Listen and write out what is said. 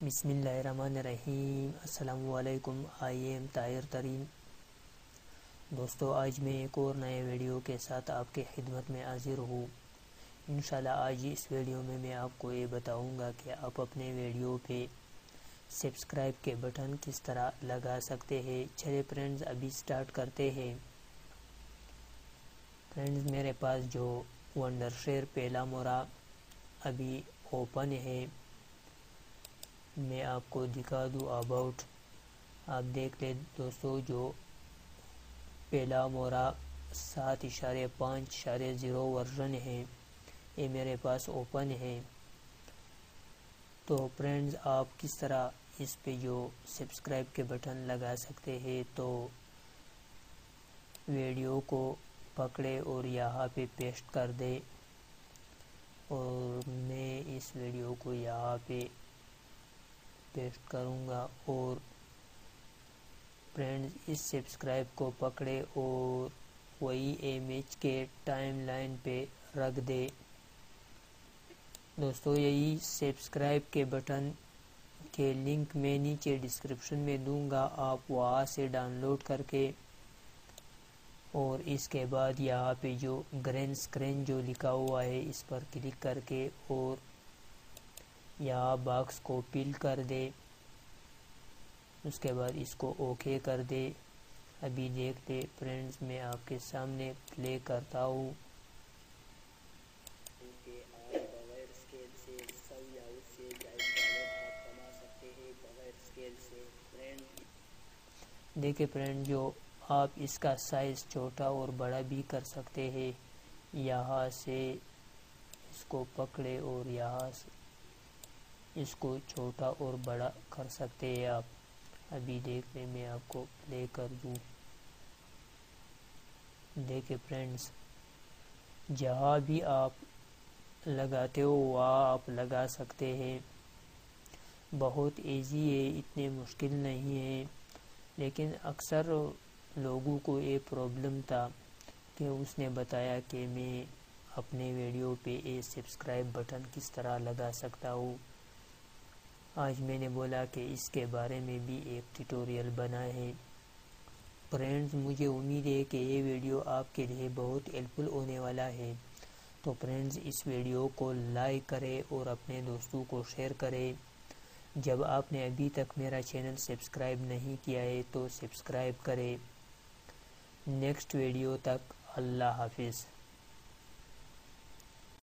بسم اللہ الرحمن الرحیم۔ السلام علیکم، آئی ایم طاہر ترین۔ دوستو، آج میں ایک اور نئے ویڈیو کے ساتھ آپ کے خدمت میں حاضر ہوں۔ انشاءاللہ آج اس ویڈیو میں آپ کو یہ بتاؤں گا کہ آپ اپنے ویڈیو پہ سبسکرائب کے بٹن کس طرح لگا سکتے ہیں۔ چلے فرینڈز، ابھی سٹارٹ کرتے ہیں۔ فرینڈز، میرے پاس جو ونڈر شیئر پہلا مورا ابھی اوپن ہے، میں آپ کو دکھا دوں اباؤٹ۔ آپ دیکھ لیں دوستو، جو پہلا مورا 7.5.0 ورژن ہے، یہ میرے پاس اوپن ہے۔ تو فرینڈز، آپ کس طرح اس پہ جو سبسکرائب کے بٹن لگا سکتے ہیں، تو ویڈیو کو پکڑے اور یہاں پہ پیسٹ کر دے، اور میں اس ویڈیو کو یہاں پہ پیسٹ کروں گا، اور فرینڈز اس سبسکرائب کو پکڑے اور وہی امیج کے ٹائم لائن پہ رکھ دے۔ دوستو، یہی سبسکرائب کے بٹن کے لنک میں نیچے ڈسکرپشن میں دوں گا، آپ وہاں سے ڈاؤن لوڈ کر کے، اور اس کے بعد یہاں پہ جو گرین اسکرین جو لکھا ہوا ہے، اس پر کلک کر کے اور یہاں باکس کو فل کر دے۔ اس کے بعد اس کو اوکے کر دے۔ ابھی دیکھ لیں فرینڈز، میں آپ کے سامنے پلے کرتا ہوں۔ دیکھیں فرینڈ، جو آپ اس کا سائز چھوٹا اور بڑا بھی کر سکتے ہیں، یہاں سے اس کو پکڑے اور یہاں سے اس کو چھوٹا اور بڑا کر سکتے ہیں آپ۔ ابھی دیکھ لیں، میں آپ کو پلے کر دوں۔ دیکھیں فرینڈز، جہاں بھی آپ لگاتے ہو وہاں آپ لگا سکتے ہیں۔ بہت ایزی ہے، اتنے مشکل نہیں ہے، لیکن اکثر لوگوں کو یہ پرابلم تھا کہ اس نے بتایا کہ میں اپنے ویڈیو پہ یہ سبسکرائب بٹن کس طرح لگا سکتا ہوں۔ آج میں نے بولا کہ اس کے بارے میں بھی ایک ٹیوٹوریل بنا ہے۔ فرینڈز، مجھے امید ہے کہ یہ ویڈیو آپ کے لیے بہت ہیلپ فل ہونے والا ہے۔ تو فرینڈز، اس ویڈیو کو لائک کریں اور اپنے دوستوں کو شیئر کریں۔ جب آپ نے ابھی تک میرا چینل سبسکرائب نہیں کیا ہے تو سبسکرائب کریں۔ نیکسٹ ویڈیو تک اللہ حافظ۔